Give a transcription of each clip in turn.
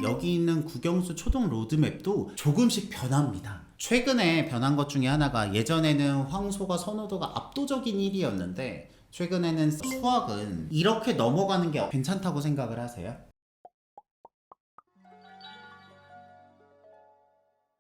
여기 있는 국영수 초등 로드맵도 조금씩 변합니다. 최근에 변한 것 중에 하나가 예전에는 황소가 선호도가 압도적인 1위였는데 최근에는 수학은 이렇게 넘어가는 게 괜찮다고 생각을 하세요?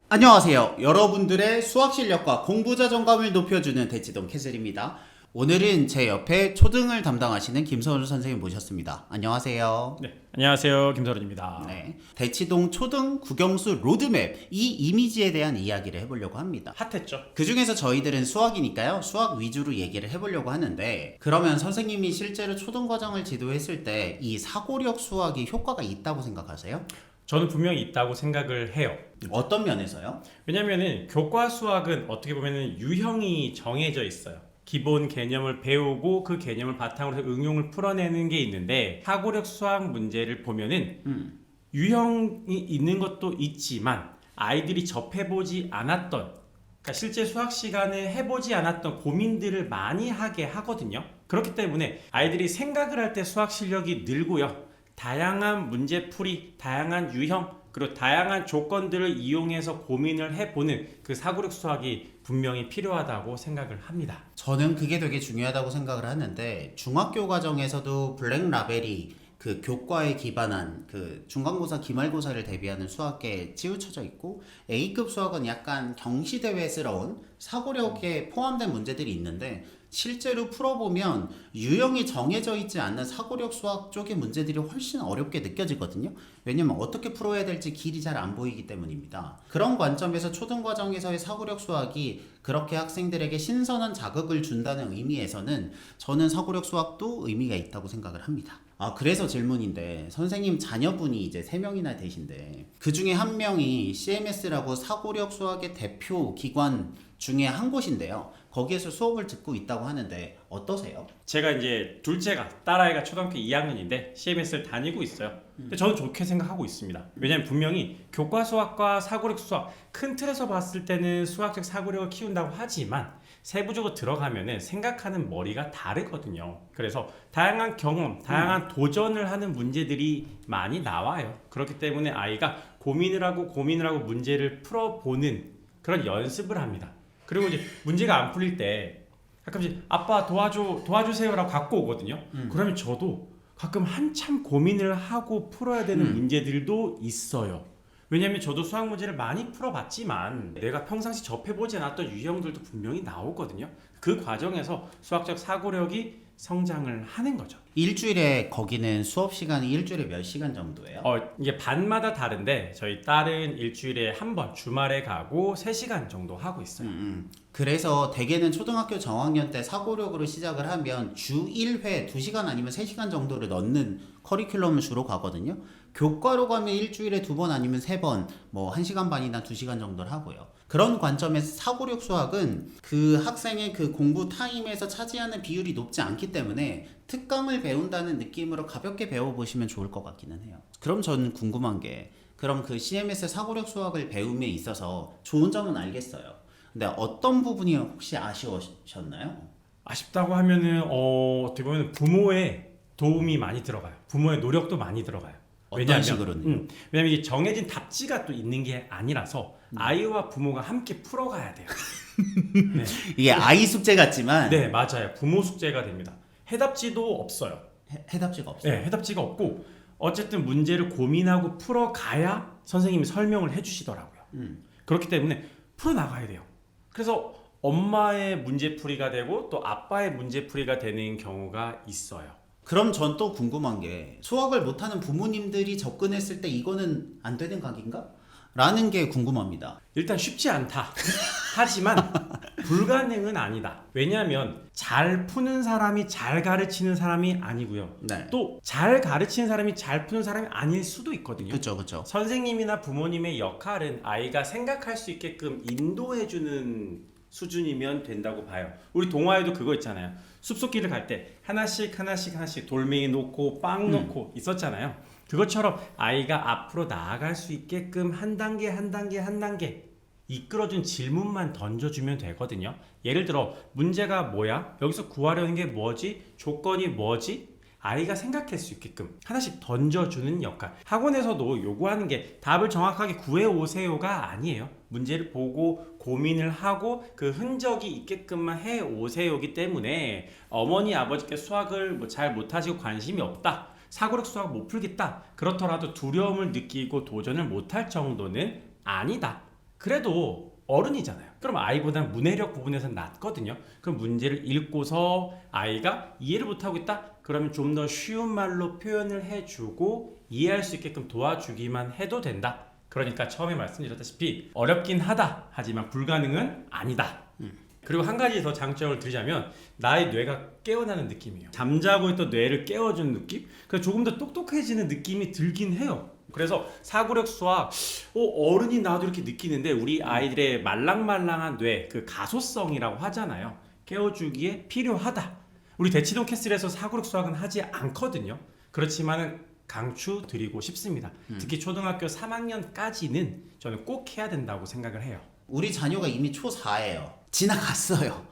안녕하세요. 여러분들의 수학 실력과 공부 자존감을 높여주는 대치동 캐슬입니다. 오늘은 제 옆에 초등을 담당하시는 김선우 선생님 모셨습니다. 안녕하세요. 네, 안녕하세요. 김서른입니다. 네, 대치동 초등 국영수 로드맵 이 이미지에 대한 이야기를 해보려고 합니다. 핫했죠? 그 중에서 저희들은 수학이니까요. 수학 위주로 얘기를 해보려고 하는데 그러면 선생님이 실제로 초등 과정을 지도했을 때 이 사고력 수학이 효과가 있다고 생각하세요? 저는 분명히 있다고 생각을 해요. 어떤 면에서요? 왜냐면은 교과 수학은 어떻게 보면은 유형이 정해져 있어요. 기본 개념을 배우고 그 개념을 바탕으로 해서 응용을 풀어내는 게 있는데 사고력 수학 문제를 보면은 유형이 있는 것도 있지만 아이들이 접해보지 않았던 그러니까 실제 수학 시간에 해보지 않았던 고민들을 많이 하게 하거든요. 그렇기 때문에 아이들이 생각을 할 때 수학 실력이 늘고요. 다양한 문제풀이, 다양한 유형, 그리고 다양한 조건들을 이용해서 고민을 해보는 그 사고력 수학이 분명히 필요하다고 생각을 합니다. 저는 그게 되게 중요하다고 생각을 하는데 중학교 과정에서도 블랙 라벨이 그 교과에 기반한 그 중간고사 기말고사를 대비하는 수학에 치우쳐져 있고 A급 수학은 약간 경시대회스러운 사고력에 포함된 문제들이 있는데 실제로 풀어보면 유형이 정해져 있지 않는 사고력 수학 쪽의 문제들이 훨씬 어렵게 느껴지거든요. 왜냐면 어떻게 풀어야 될지 길이 잘 안 보이기 때문입니다. 그런 관점에서 초등과정에서의 사고력 수학이 그렇게 학생들에게 신선한 자극을 준다는 의미에서는 저는 사고력 수학도 의미가 있다고 생각을 합니다. 그래서 질문인데 선생님 자녀분이 이제 3명이나 되신데 그 중에 한 명이 CMS라고 사고력 수학의 대표 기관 중에 한 곳인데요. 거기에서 수업을 듣고 있다고 하는데 어떠세요? 제가 이제 둘째가 딸아이가 초등학교 2학년인데 CMS를 다니고 있어요. 근데 저는 좋게 생각하고 있습니다. 왜냐하면 분명히 교과 수학과 사고력 수학 큰 틀에서 봤을 때는 수학적 사고력을 키운다고 하지만 세부적으로 들어가면은 생각하는 머리가 다르거든요. 그래서 다양한 경험, 다양한 도전을 하는 문제들이 많이 나와요. 그렇기 때문에 아이가 고민을 하고 문제를 풀어보는 그런 연습을 합니다. 그리고 이제 문제가 안 풀릴 때 가끔씩 아빠 도와주세요라고 갖고 오거든요. 그러면 저도 가끔 한참 고민을 하고 풀어야 되는 문제들도 있어요. 왜냐면 저도 수학 문제를 많이 풀어봤지만 내가 평상시 접해보지 않았던 유형들도 분명히 나오거든요. 그 과정에서 수학적 사고력이 성장을 하는 거죠. 일주일에 거기는 수업 시간이 일주일에 몇 시간 정도예요? 이게 반마다 다른데 저희 딸은 일주일에 한 번 주말에 가고 3시간 정도 하고 있어요. 그래서 대개는 초등학교 저학년 때 사고력으로 시작을 하면 주 1회 2시간 아니면 3시간 정도를 넣는 커리큘럼을 주로 가거든요. 교과로 가면 일주일에 2번 아니면 3번 뭐 1시간 반이나 2시간 정도를 하고요. 그런 관점에서 사고력 수학은 그 학생의 그 공부 타임에서 차지하는 비율이 높지 않기 때문에 특강을 배운다는 느낌으로 가볍게 배워보시면 좋을 것 같기는 해요. 그럼 저는 궁금한 게 그럼 그 CMS 사고력 수학을 배움에 있어서 좋은 점은 알겠어요. 근데 어떤 부분이 혹시 아쉬우셨나요? 아쉽다고 하면은 어떻게 보면 부모의 도움이 많이 들어가요. 부모의 노력도 많이 들어가요. 어떤 식으로는? 왜냐면 이게 정해진 답지가 또 있는 게 아니라서 아이와 부모가 함께 풀어가야 돼요. 네. 이게 아이 숙제 같지만 네, 맞아요. 부모 숙제가 됩니다. 해답지도 없어요. 해답지가 없어요. 네, 해답지가 없고 어쨌든 문제를 고민하고 풀어가야 선생님이 설명을 해주시더라고요. 그렇기 때문에 풀어나가야 돼요. 그래서 엄마의 문제풀이가 되고 또 아빠의 문제풀이가 되는 경우가 있어요. 그럼 전 또 궁금한 게 수학을 못하는 부모님들이 접근했을 때 이거는 안 되는 각인가? 라는 게 궁금합니다. 일단 쉽지 않다. 하지만 불가능은 아니다. 왜냐하면 잘 푸는 사람이 잘 가르치는 사람이 아니고요. 네. 또 잘 가르치는 사람이 잘 푸는 사람이 아닐 수도 있거든요. 그렇죠. 선생님이나 부모님의 역할은 아이가 생각할 수 있게끔 인도해주는 수준이면 된다고 봐요. 우리 동화에도 그거 있잖아요. 숲속길을 갈 때 하나씩 돌멩이 놓고 빵 놓고 있었잖아요. 그것처럼 아이가 앞으로 나아갈 수 있게끔 한 단계 이끌어준 질문만 던져주면 되거든요. 예를 들어 문제가 뭐야? 여기서 구하려는 게 뭐지? 조건이 뭐지? 아이가 생각할 수 있게끔 하나씩 던져주는 역할. 학원에서도 요구하는 게 답을 정확하게 구해오세요가 아니에요. 문제를 보고 고민을 하고 그 흔적이 있게끔만 해오세요기 때문에 어머니 아버지께 수학을 뭐 잘 못하시고 관심이 없다, 사고력 수학 못 풀겠다, 그렇더라도 두려움을 느끼고 도전을 못할 정도는 아니다. 그래도 어른이잖아요. 그럼 아이보다는 문해력 부분에서는 낫거든요. 그럼 문제를 읽고서 아이가 이해를 못하고 있다? 그러면 좀 더 쉬운 말로 표현을 해주고 이해할 수 있게끔 도와주기만 해도 된다. 그러니까 처음에 말씀드렸다시피 어렵긴 하다, 하지만 불가능은 아니다. 그리고 한 가지 더 장점을 드리자면 나의 뇌가 깨어나는 느낌이에요. 잠자고 있던 뇌를 깨워주는 느낌? 그래서 조금 더 똑똑해지는 느낌이 들긴 해요. 그래서 사고력 수학 어른이 나도 이렇게 느끼는데 우리 아이들의 말랑말랑한 뇌, 그 가소성이라고 하잖아요. 깨워주기에 필요하다. 우리 대치동 캐슬에서 사고력 수학은 하지 않거든요. 그렇지만 강추드리고 싶습니다. 특히 초등학교 3학년까지는 저는 꼭 해야 된다고 생각을 해요. 우리 자녀가 이미 초4예요. 지나갔어요.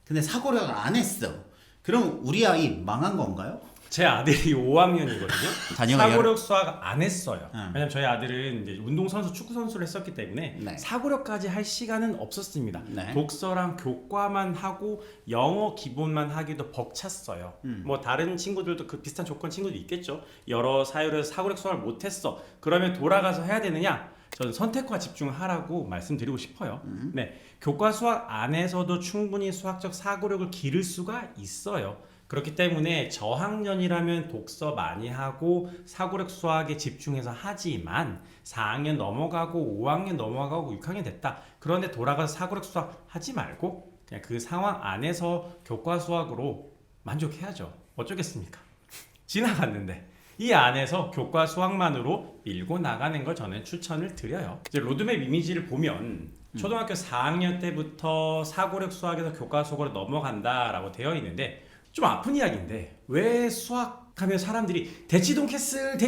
근데 사고력을 안 했어. 그럼 우리 아이 망한 건가요? 제 아들이 5학년이거든요. 자녀가 사고력 수학 안 했어요. 응. 왜냐면 저희 아들은 이제 운동선수, 축구선수를 했었기 때문에 네. 사고력까지 할 시간은 없었습니다. 네. 독서랑 교과만 하고 영어 기본만 하기도 벅찼어요. 뭐 다른 친구들도 그 비슷한 조건 친구도 있겠죠. 여러 사유에서 사고력 수학을 못했어. 그러면 돌아가서 해야 되느냐? 저는 선택과 집중하라고 말씀드리고 싶어요. 네, 교과 수학 안에서도 충분히 수학적 사고력을 기를 수가 있어요. 그렇기 때문에 저학년이라면 독서 많이 하고 사고력 수학에 집중해서 하지만 4학년 넘어가고 5학년 넘어가고 6학년 됐다. 그런데 돌아가서 사고력 수학 하지 말고 그냥 그 상황 안에서 교과 수학으로 만족해야죠. 어쩌겠습니까? 지나갔는데 이 안에서 교과 수학만으로 밀고 나가는 걸 저는 추천을 드려요. 이제 로드맵 이미지를 보면 초등학교 4학년 때부터 사고력 수학에서 교과 수학으로 넘어간다라고 되어 있는데 좀 아픈 이야기인데 왜 수학하면 사람들이 대치동 캐슬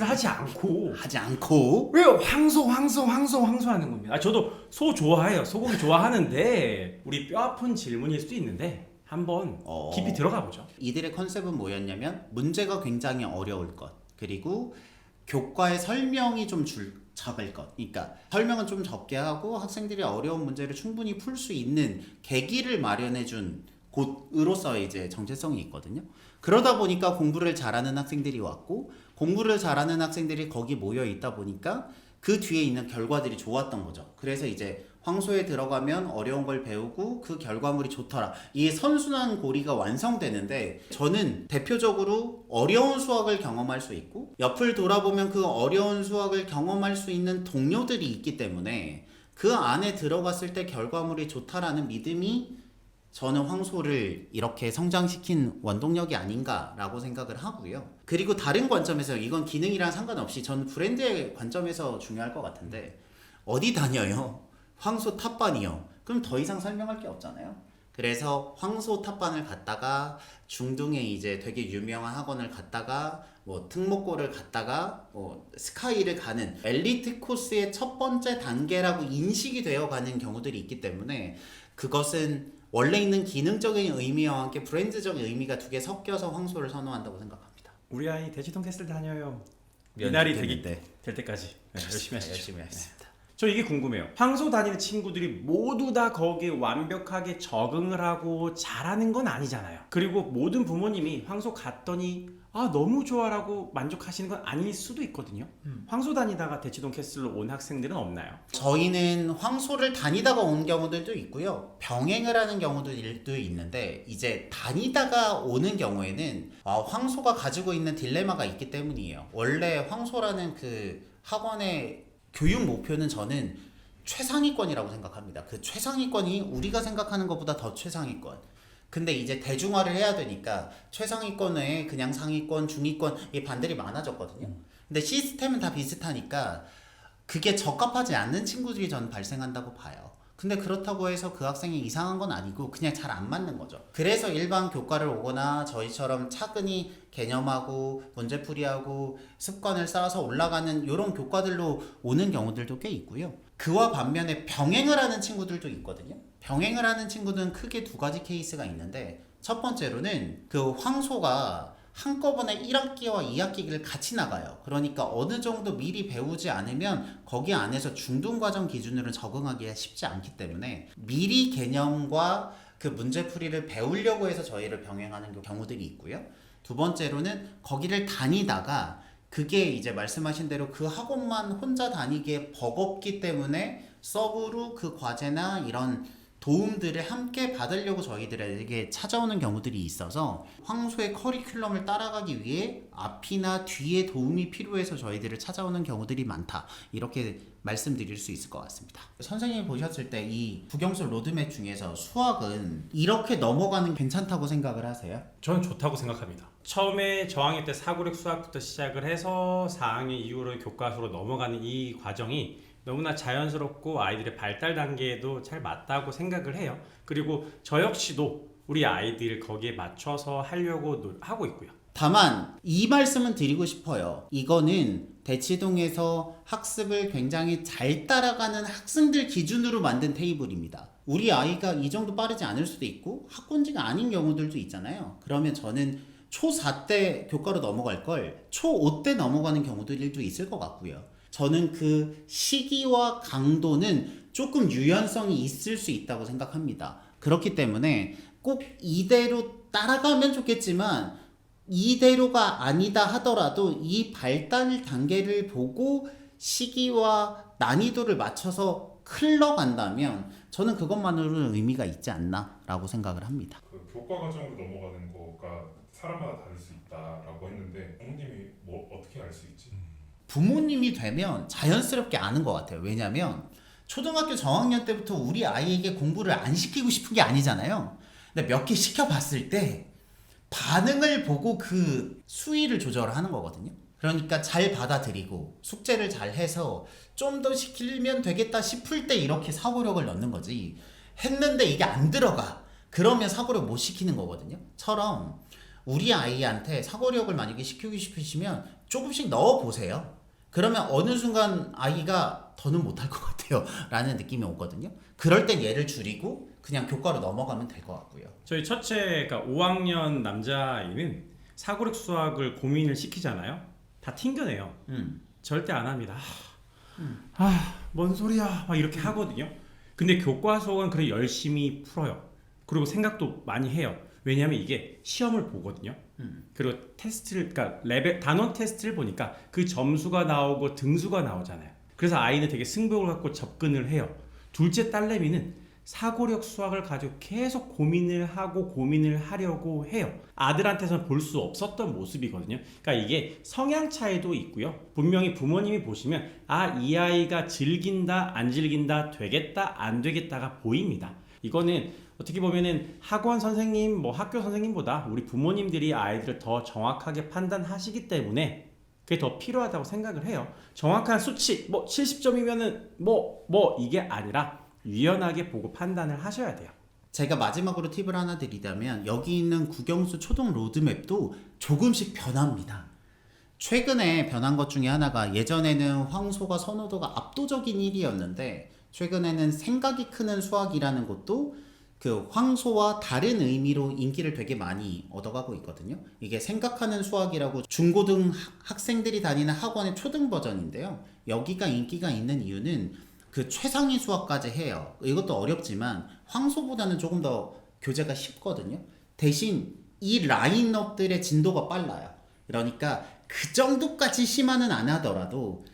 하지 않고 왜 황소 하는 겁니다. 저도 소 좋아해요. 소고기 좋아하는데 우리 뼈 아픈 질문일 수도 있는데 한번 깊이 들어가 보죠. 이들의 컨셉은 뭐였냐면 문제가 굉장히 어려울 것, 그리고 교과의 설명이 좀 적을 것. 그러니까 설명은 좀 적게 하고 학생들이 어려운 문제를 충분히 풀 수 있는 계기를 마련해 준 곳으로서의 이제 정체성이 있거든요. 그러다 보니까 공부를 잘하는 학생들이 왔고, 공부를 잘하는 학생들이 거기 모여 있다 보니까 그 뒤에 있는 결과들이 좋았던 거죠. 그래서 이제 황소에 들어가면 어려운 걸 배우고 그 결과물이 좋더라. 이 선순환 고리가 완성되는데, 저는 대표적으로 어려운 수학을 경험할 수 있고 옆을 돌아보면 그 어려운 수학을 경험할 수 있는 동료들이 있기 때문에 그 안에 들어갔을 때 결과물이 좋다라는 믿음이 저는 황소를 이렇게 성장시킨 원동력이 아닌가라고 생각을 하고요. 그리고 다른 관점에서, 이건 기능이랑 상관없이 저는 브랜드의 관점에서 중요할 것 같은데, 어디 다녀요? 황소 탑반이요. 그럼 더 이상 설명할 게 없잖아요. 그래서 황소 탑반을 갔다가 중등에 이제 되게 유명한 학원을 갔다가 뭐 특목고를 갔다가 뭐 스카이를 가는 엘리트 코스의 첫 번째 단계라고 인식이 되어 가는 경우들이 있기 때문에, 그것은 원래 있는 기능적인 의미와 함께 브랜드적인 의미가 두 개 섞여서 황소를 선호한다고 생각합니다. 우리 아이 대치동 캐슬 다녀요. 이날이 될 때까지 열심히 하시죠. 열심히 하겠습니다. 저 이게 궁금해요. 황소 다니는 친구들이 모두 다 거기에 완벽하게 적응을 하고 잘하는 건 아니잖아요. 그리고 모든 부모님이 황소 갔더니 너무 좋아라고 만족하시는 건 아닐 수도 있거든요. 황소 다니다가 대치동 캐슬로 온 학생들은 없나요? 저희는 황소를 다니다가 온 경우들도 있고요. 병행을 하는 경우들도 있는데, 이제 다니다가 오는 경우에는 황소가 가지고 있는 딜레마가 있기 때문이에요. 원래 황소라는 그 학원의 교육 목표는 저는 최상위권이라고 생각합니다. 그 최상위권이 우리가 생각하는 것보다 더 최상위권. 근데 이제 대중화를 해야 되니까 최상위권 외에 그냥 상위권, 중위권, 이 반들이 많아졌거든요. 근데 시스템은 다 비슷하니까 그게 적합하지 않는 친구들이 저는 발생한다고 봐요. 근데 그렇다고 해서 그 학생이 이상한 건 아니고 그냥 잘 안 맞는 거죠. 그래서 일반 교과를 오거나 저희처럼 차근히 개념하고 문제풀이하고 습관을 쌓아서 올라가는 이런 교과들로 오는 경우들도 꽤 있고요. 그와 반면에 병행을 하는 친구들도 있거든요. 병행을 하는 친구들은 크게 두 가지 케이스가 있는데, 첫 번째로는 그 황소가 한꺼번에 1학기와 2학기를 같이 나가요. 그러니까 어느 정도 미리 배우지 않으면 거기 안에서 중등과정 기준으로 적응하기가 쉽지 않기 때문에 미리 개념과 그 문제풀이를 배우려고 해서 저희를 병행하는 경우들이 있고요. 두 번째로는 거기를 다니다가 그게 이제 말씀하신 대로 그 학원만 혼자 다니기에 버겁기 때문에 서브로 그 과제나 이런 도움들을 함께 받으려고 저희들에게 찾아오는 경우들이 있어서 황소의 커리큘럼을 따라가기 위해 앞이나 뒤에 도움이 필요해서 저희들을 찾아오는 경우들이 많다. 이렇게 말씀드릴 수 있을 것 같습니다. 선생님이 보셨을 때 이 국영수 로드맵 중에서 수학은 이렇게 넘어가는 괜찮다고 생각을 하세요? 저는 좋다고 생각합니다. 처음에 저학년 때 사고력 수학부터 시작을 해서 4학년 이후로 교과서로 넘어가는 이 과정이 너무나 자연스럽고 아이들의 발달 단계에도 잘 맞다고 생각을 해요. 그리고 저 역시도 우리 아이들 거기에 맞춰서 하려고 하고 있고요. 다만 이 말씀은 드리고 싶어요. 이거는 대치동에서 학습을 굉장히 잘 따라가는 학생들 기준으로 만든 테이블입니다. 우리 아이가 이 정도 빠르지 않을 수도 있고 학군지가 아닌 경우들도 있잖아요. 그러면 저는 초4 때 교과로 넘어갈 걸 초5 때 넘어가는 경우들도 있을 것 같고요. 저는 그 시기와 강도는 조금 유연성이 있을 수 있다고 생각합니다. 그렇기 때문에 꼭 이대로 따라가면 좋겠지만 이대로가 아니다 하더라도 이 발달 단계를 보고 시기와 난이도를 맞춰서 흘러간다면 저는 그것만으로는 의미가 있지 않나라고 생각을 합니다. 그 교과 과정으로 넘어가는 거가 사람마다 다를 수 있다라고 했는데 부모님이 뭐 어떻게 알 수 있지? 부모님이 되면 자연스럽게 아는 것 같아요. 왜냐면 초등학교 저학년 때부터 우리 아이에게 공부를 안 시키고 싶은 게 아니잖아요. 근데 몇 개 시켜봤을 때 반응을 보고 그 수위를 조절하는 거거든요. 그러니까 잘 받아들이고 숙제를 잘 해서 좀 더 시키면 되겠다 싶을 때 이렇게 사고력을 넣는 거지. 했는데 이게 안 들어가. 그러면 사고력 못 시키는 거거든요. 처럼 우리 아이한테 사고력을 만약에 시키고 싶으시면 조금씩 넣어보세요. 그러면 어느 순간 아이가 더는 못할 것 같아요 라는 느낌이 오거든요. 그럴 땐 얘를 줄이고 그냥 교과로 넘어가면 될 것 같고요. 저희 첫째가 5학년 남자아이는 사고력 수학을 고민을 시키잖아요. 다 튕겨내요. 절대 안 합니다. 뭔 소리야 막 이렇게 하거든요. 근데 교과 수학은 그래 열심히 풀어요. 그리고 생각도 많이 해요. 왜냐하면 이게 시험을 보거든요. 그리고 테스트를, 그러니까 레벨 단원 테스트를 보니까 그 점수가 나오고 등수가 나오잖아요. 그래서 아이는 되게 승부욕을 갖고 접근을 해요. 둘째 딸내미는 사고력 수학을 가지고 계속 고민을 하고 고민을 하려고 해요. 아들한테서는 볼 수 없었던 모습이거든요. 그러니까 이게 성향 차이도 있고요. 분명히 부모님이 보시면 이 아이가 즐긴다 안 즐긴다 되겠다 안 되겠다가 보입니다. 이거는 어떻게 보면은 학원 선생님, 학교 선생님보다 우리 부모님들이 아이들을 더 정확하게 판단하시기 때문에 그게 더 필요하다고 생각을 해요. 정확한 수치, 70점이면은 이게 아니라 유연하게 보고 판단을 하셔야 돼요. 제가 마지막으로 팁을 하나 드리자면 여기 있는 국영수 초등 로드맵도 조금씩 변합니다. 최근에 변한 것 중에 하나가 예전에는 황소가 선호도가 압도적인 1위였는데 최근에는 생각이 크는 수학이라는 것도 그 황소와 다른 의미로 인기를 되게 많이 얻어가고 있거든요. 이게 생각하는 수학이라고 중고등 학생들이 다니는 학원의 초등 버전인데요. 여기가 인기가 있는 이유는 그 최상위 수학까지 해요. 이것도 어렵지만 황소보다는 조금 더 교재가 쉽거든요. 대신 이 라인업들의 진도가 빨라요. 그러니까 그 정도까지 심화는 안 하더라도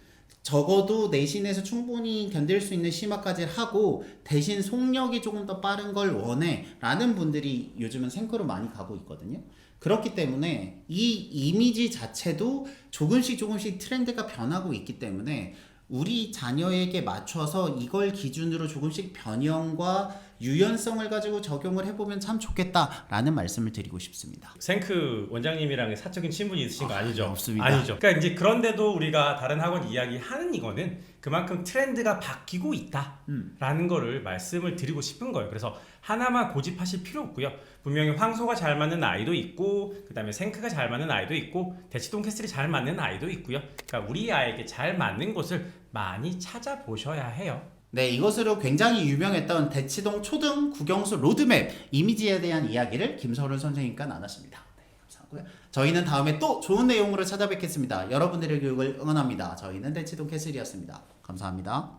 적어도 내신에서 충분히 견딜 수 있는 심화까지 하고 대신 속력이 조금 더 빠른 걸 원해 라는 분들이 요즘은 생크로 많이 가고 있거든요. 그렇기 때문에 이 이미지 자체도 조금씩 트렌드가 변하고 있기 때문에 우리 자녀에게 맞춰서 이걸 기준으로 조금씩 변형과 유연성을 가지고 적용을 해보면 참 좋겠다라는 말씀을 드리고 싶습니다. 생크 원장님이랑 사적인 친분이 있으신 거 아니죠? 없습니다. 아니죠. 그러니까 이제 그런데도 우리가 다른 학원 이야기하는 이거는 그만큼 트렌드가 바뀌고 있다라는 거를 말씀을 드리고 싶은 거예요. 그래서 하나만 고집하실 필요 없고요. 분명히 황소가 잘 맞는 아이도 있고 그다음에 생크가 잘 맞는 아이도 있고 대치동 캐슬이 잘 맞는 아이도 있고요. 그러니까 우리 아이에게 잘 맞는 곳을 많이 찾아보셔야 해요. 네, 이것으로 굉장히 유명했던 대치동 초등 국영수 로드맵 이미지에 대한 이야기를 김서른 선생님과 나눴습니다. 네, 감사합니다. 하고요. 저희는 다음에 또 좋은 내용으로 찾아뵙겠습니다. 여러분들의 교육을 응원합니다. 저희는 대치동 캐슬이었습니다. 감사합니다.